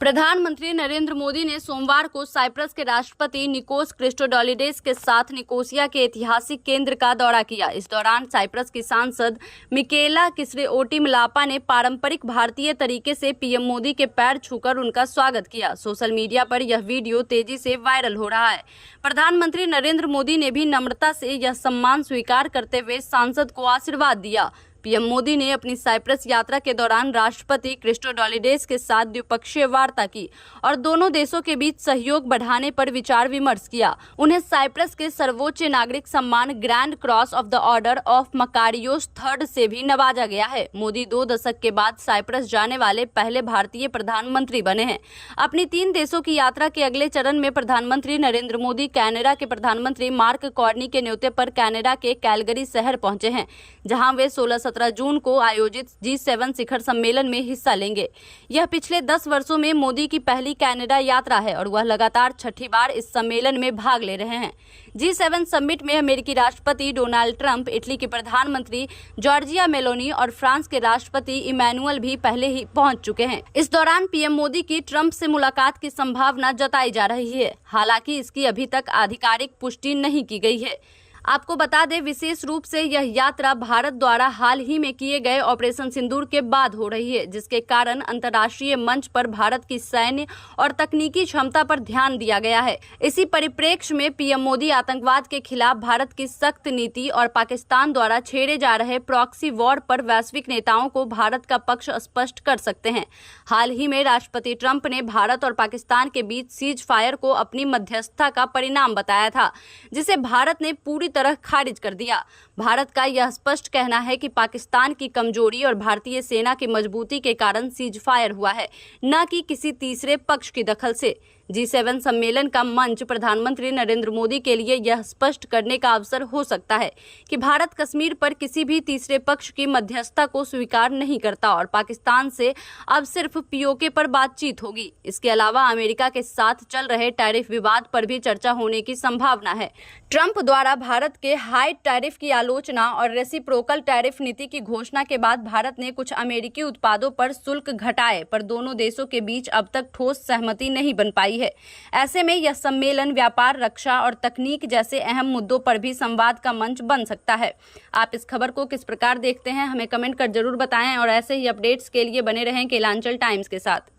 प्रधानमंत्री नरेंद्र मोदी ने सोमवार को साइप्रस के राष्ट्रपति निकोस क्रिस्टोडोलिडेस के साथ निकोसिया के ऐतिहासिक केंद्र का दौरा किया। इस दौरान साइप्रस की सांसद मिकेला किस्रिओटिमिलापा ने पारंपरिक भारतीय तरीके से पीएम मोदी के पैर छूकर उनका स्वागत किया। सोशल मीडिया पर यह वीडियो तेजी से वायरल हो रहा है। प्रधानमंत्री नरेंद्र मोदी ने भी नम्रता से यह सम्मान स्वीकार करते हुए सांसद को आशीर्वाद दिया। पीएम मोदी ने अपनी साइप्रस यात्रा के दौरान राष्ट्रपति क्रिस्टोडोलिडेस के साथ द्विपक्षीय वार्ता की और दोनों देशों के बीच सहयोग बढ़ाने पर विचार विमर्श किया। उन्हें साइप्रस के सर्वोच्च नागरिक सम्मान grand cross of the order of Makarios III से भी नवाजा गया है। मोदी 2 दशक के बाद साइप्रस जाने वाले पहले भारतीय प्रधानमंत्री बने हैं। अपनी 3 देशों की यात्रा के अगले चरण में प्रधानमंत्री नरेंद्र मोदी कनाडा के प्रधानमंत्री मार्क कार्नी के न्योते पर कनाडा के कैलगरी शहर पहुंचे हैं, जहां वे 16-17 जून को आयोजित G7 शिखर सम्मेलन में हिस्सा लेंगे। यह पिछले 10 वर्षों में मोदी की पहली कनाडा यात्रा है और वह लगातार 6ठी बार इस सम्मेलन में भाग ले रहे हैं। G7 समिट में अमेरिकी राष्ट्रपति डोनाल्ड ट्रंप, इटली के प्रधानमंत्री जॉर्जिया मेलोनी और फ्रांस के राष्ट्रपति इमैनुअल भी पहले ही पहुंच चुके हैं। इस दौरान पीएम मोदी की ट्रंप से मुलाकात की संभावना जताई जा रही है। हालांकि इसकी अभी तक आधिकारिक पुष्टि नहीं की गई है। आपको बता दें, विशेष रूप से यह यात्रा भारत द्वारा हाल ही में किए गए ऑपरेशन सिंदूर के बाद हो रही है, जिसके कारण अंतर्राष्ट्रीय मंच पर भारत की सैन्य और तकनीकी क्षमता पर ध्यान दिया गया है। इसी परिप्रेक्ष्य में पीएम मोदी आतंकवाद के खिलाफ भारत की सख्त नीति और पाकिस्तान द्वारा छेड़े जा रहे प्रॉक्सी वॉर पर वैश्विक नेताओं को भारत का पक्ष स्पष्ट कर सकते हैं। हाल ही में राष्ट्रपति ट्रंप ने भारत और पाकिस्तान के बीच सीज फायर को अपनी मध्यस्थता का परिणाम बताया था, जिसे भारत ने पूरी तरह खारिज कर दिया। भारत का यह स्पष्ट कहना है कि पाकिस्तान की कमजोरी और भारतीय सेना की मजबूती के कारण सीज फायर हुआ है, न कि किसी तीसरे पक्ष की दखल से। G7 सम्मेलन का मंच प्रधानमंत्री नरेंद्र मोदी के लिए यह स्पष्ट करने का अवसर हो सकता है कि भारत कश्मीर पर किसी भी तीसरे पक्ष की मध्यस्थता को स्वीकार नहीं करता और पाकिस्तान से अब सिर्फ पीओके पर बातचीत होगी। इसके अलावा अमेरिका के साथ चल रहे टैरिफ विवाद पर भी चर्चा होने की संभावना है। ट्रंप द्वारा भारत के हाई टैरिफ की आलोचना और रेसिप्रोकल टैरिफ नीति की घोषणा के बाद भारत ने कुछ अमेरिकी उत्पादों पर शुल्क घटाए, पर दोनों देशों के बीच अब तक ठोस सहमति नहीं बन पाई है। ऐसे में यह सम्मेलन व्यापार, रक्षा और तकनीक जैसे अहम मुद्दों पर भी संवाद का मंच बन सकता है। आप इस खबर को किस प्रकार देखते हैं, हमें कमेंट कर जरूर बताएं और ऐसे ही अपडेट्स के लिए बने रहें केलांचल टाइम्स के साथ।